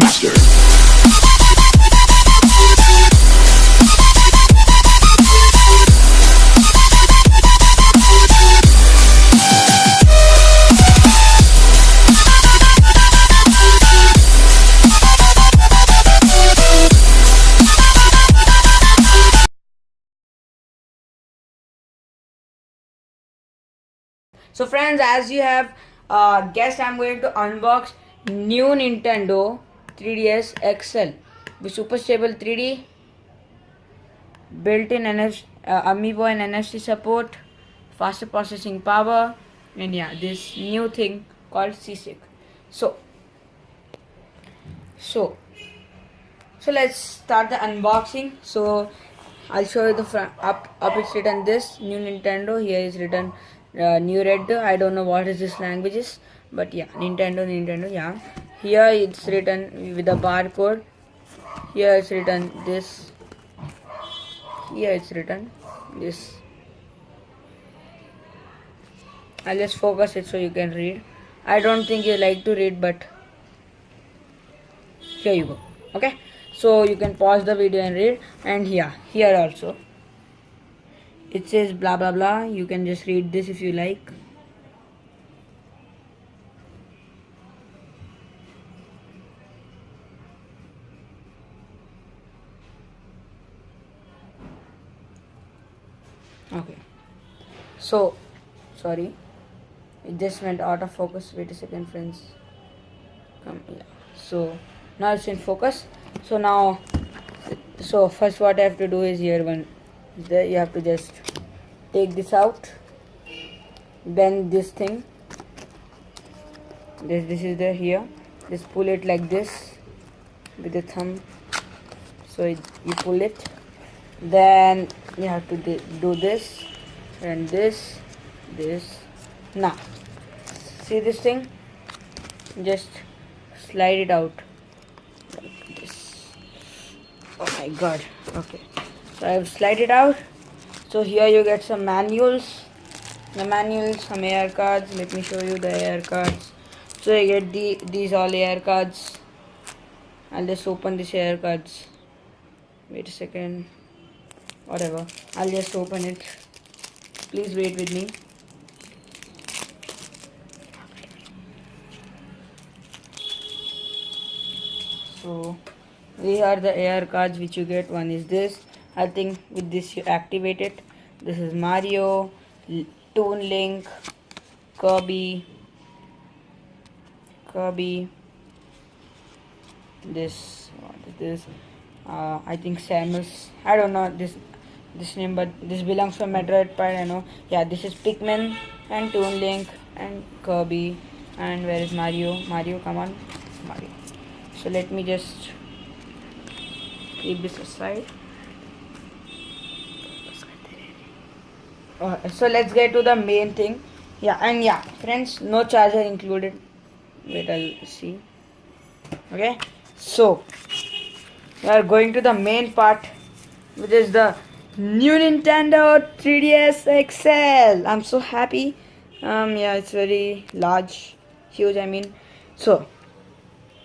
Master. So friends, as you have guessed, I'm going to unbox new Nintendo 3DS XL with Super Stable 3D, built-in Amiibo and NFC support, faster processing power, and yeah, this new thing called C-Stick. So, so, so let's start the unboxing. So I'll show you the front. Up it's written this new Nintendo. Here is written new red. I don't know what is this languages, but yeah, Nintendo. Yeah, here it's written with a barcode. Here it's written this. Here it's written this. I'll just focus it so you can read. I don't think you like to read, but here you go. Okay, so you can pause the video and read. And here also it says blah blah blah. You can just read this if you like. Okay, so sorry, it just went out of focus. Wait a second, friends. Come, yeah. So now it's in focus. So now, so first what I have to do is here one. There you have to just take this out, bend this thing. This is the here. Just pull it like this with the thumb. So you pull it. Then you have to do this and this. Now see this thing, just slide it out like this. Oh my god. Okay, so I have slide it out. So here you get some manuals, some AR cards. Let me show you the AR cards. So you get these all AR cards. I'll just open this AR cards. Wait a second. Whatever, I'll just open it. Please wait with me. So these are the AR cards which you get. One is this. I think with this you activate it. This is Mario, Toon Link, Kirby. This, what is this? I think Samus. I don't know this name, but this belongs from Metroid Prime. I know. Yeah, this is Pikmin and Toon Link and Kirby. And where is Mario? Mario, come on, Mario. So let me just keep this aside. So let's get to the main thing. Yeah, and yeah, friends, no charger included. Wait, I'll see. Okay, so we are going to the main part, which is the new Nintendo 3DS XL. I'm so happy. Yeah, it's very large, huge. I mean, so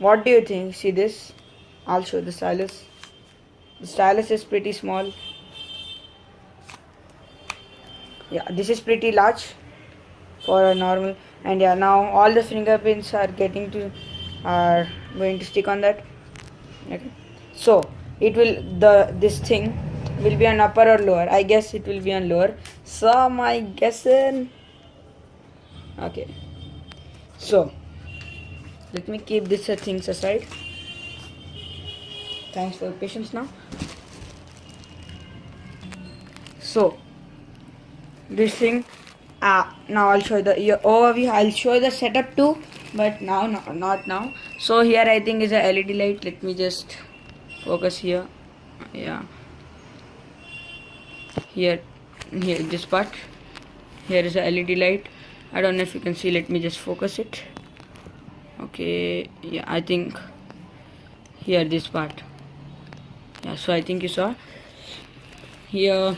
what do you think? See this? I'll show the stylus. The stylus is pretty small. Yeah, this is pretty large for a normal. And yeah, now all the fingerprints are going to stick on that. Okay, so it will this thing will be on upper or lower. I guess it will be on lower, so my guessing. Okay, so let me keep this things aside. Thanks for your patience. Now so this thing, now I'll show you the overview. I'll show you the setup too, but now not now. So here I think is a LED light. Let me just focus here. Yeah, here this part. Here is a LED light. I don't know if you can see. Let me just focus it. Okay, yeah, I think here this part. Yeah, so I think you saw here,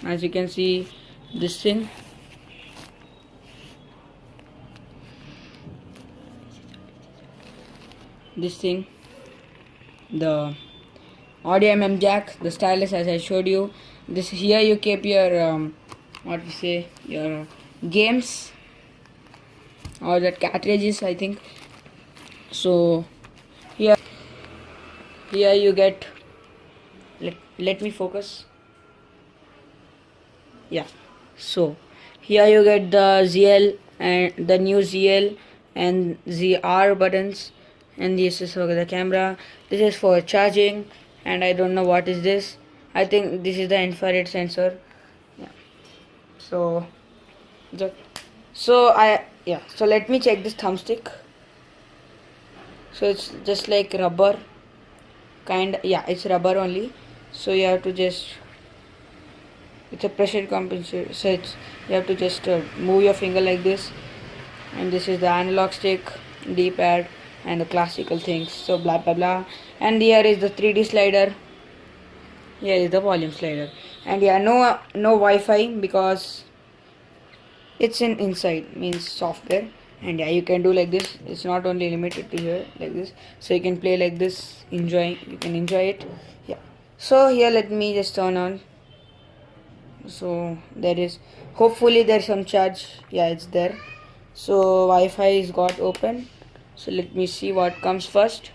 as you can see, this thing. This thing the audio jack, the stylus as I showed you. This here you keep your what to say, your games or that cartridges, I think. So here you get, let me focus. Yeah, so here you get the ZL and the new ZL and ZR buttons, and this is for the camera. This is for charging, and I don't know what is this. I think this is the infrared sensor. Yeah. So so let me check this thumbstick. So it's just like rubber kind. Yeah, it's rubber only. So you have to just, it's a pressure compensator. So you have to just move your finger like this, and this is the analog stick, D-pad, and the classical things. So blah blah blah. And here is the 3D slider. Here is the volume slider. And yeah, no Wi-Fi because it's inside, means software. And yeah, you can do like this. It's not only limited to here like this. So you can play like this. You can enjoy it. Yeah. So here let me just turn on. So there is, hopefully there's some charge. Yeah, it's there. So Wi-Fi is got open. So let me see what comes first.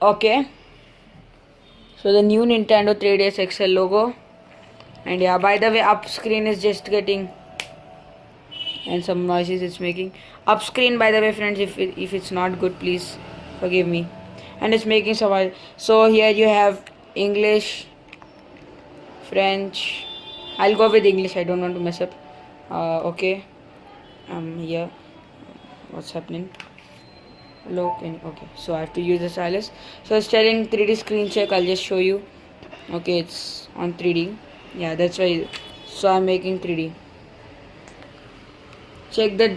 Okay, so the new Nintendo 3DS XL logo. And yeah, by the way, up screen is just getting, and some noises it's making. Up screen, by the way friends, if it's not good, please forgive me. And it's making some. So here you have English, French. I'll go with English, I don't want to mess up. Okay, here, what's happening? Hello, okay, so I have to use the stylus. So it's telling 3D screen check. I'll just show you. Okay, it's on 3D. Yeah, that's why. So I'm making 3D. Check that.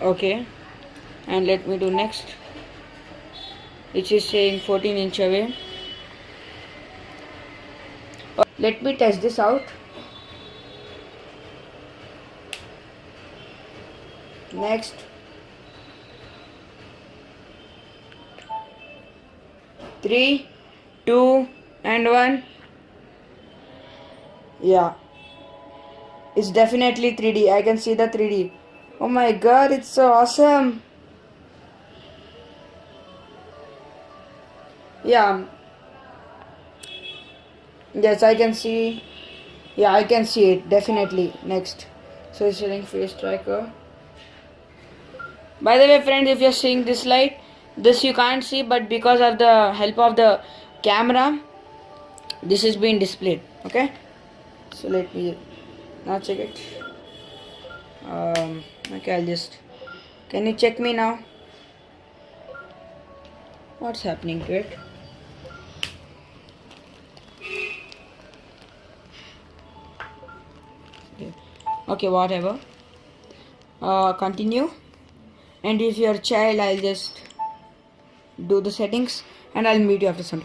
Okay, and let me do next. It is saying 14-inch away. Let me test this out. Next. Three, 2, and 1. Yeah, it's definitely 3D. I can see the 3D. Oh my god, it's so awesome. Yeah, yes, I can see. Yeah, I can see it definitely. Next, so it's showing face tracker. By the way friends, if you're seeing this light, this you can't see, but because of the help of the camera, this is being displayed. Okay, so let me now check it. Okay, I'll just, can you check me now? What's happening to it? Okay, whatever. Continue. And if you're a child, I'll just do the settings and I'll meet you after some.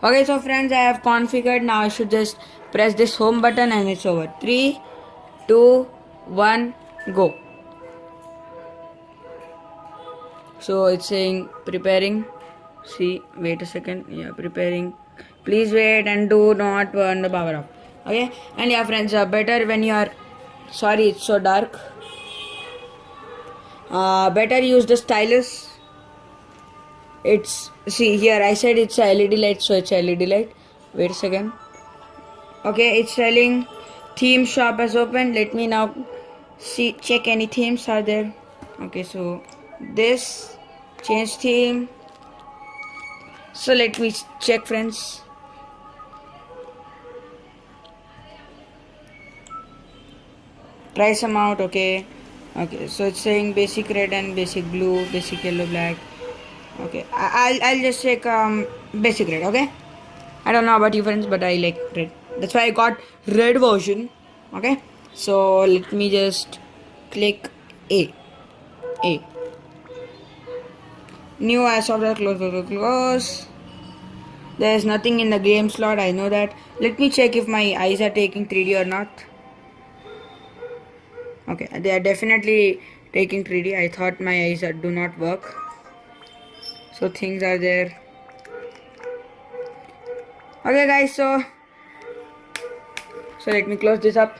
Okay, so friends, I have configured. Now I should just press this home button and it's over. 3, 2, 1, go. So it's saying preparing. See, wait a second. Yeah, preparing. Please wait and do not turn the power off. Okay, and yeah friends, better when you are, sorry it's so dark, better use the stylus. It's, see here I said it's a LED light, so it's a LED light. Wait a second. Okay, it's telling theme shop has opened. Let me now see, check any themes are there. Okay, so this, change theme. So let me check friends. Try some out. Okay, so it's saying basic red and basic blue, basic yellow, black. Okay, I'll just check basic red. Okay, I don't know about you friends, but I like red, that's why I got red version. Okay, so let me just click A. New software, close. There is nothing in the game slot, I know that. Let me check if my eyes are taking 3D or not. Okay, they are definitely taking 3D. I thought my eyes do not work. So things are there. Okay guys, so let me close this up.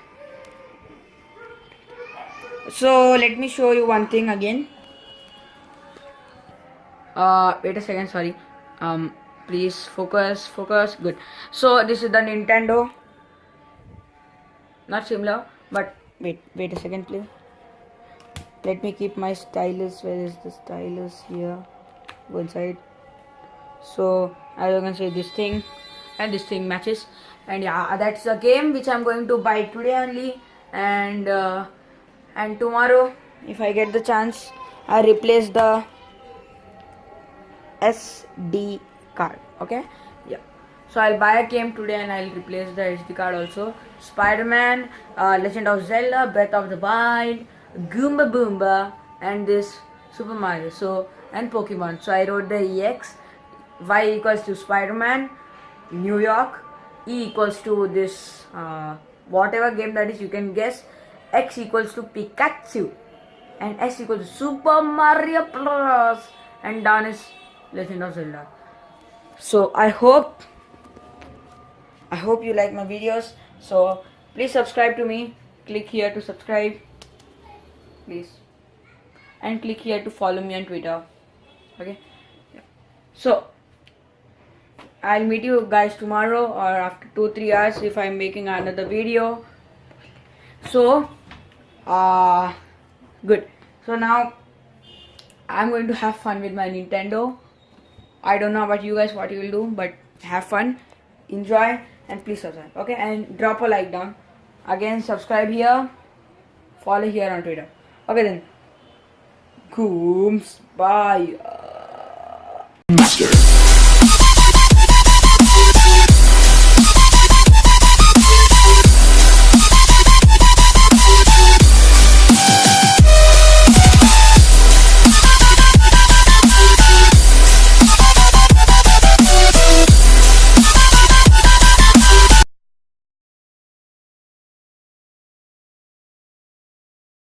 So let me show you one thing again. Wait a second, sorry. Please focus. Good. So this is the Nintendo. Not similar, but wait a second, please. Let me keep my stylus. Where is the stylus? Here. Go inside. So as you can see, this thing and this thing matches. And yeah, that's a game which I'm going to buy today only. And tomorrow, if I get the chance, I replace the SD card. Okay, yeah. So I'll buy a game today and I'll replace the SD card also. Spider-Man, Legend of Zelda, Breath of the Wild, Goomba Boomba, and this Super Mario. So and Pokemon. So I wrote the EX. Y equals to Spider-Man, New York. E equals to this whatever game that is, you can guess. X equals to Pikachu, and S equals to Super Mario Bros. And down is Legend of Zelda. So I hope you like my videos. So please subscribe to me. Click here to subscribe, please, and click here to follow me on Twitter. Okay. Yeah. So I'll meet you guys tomorrow or after 2-3 hours if I'm making another video. So good. So now I'm going to have fun with my Nintendo. I don't know about you guys what you will do, but have fun, enjoy, and please subscribe. Okay, and drop a like down. Again, subscribe here, follow here on Twitter. Okay then. Gooms, bye. Master.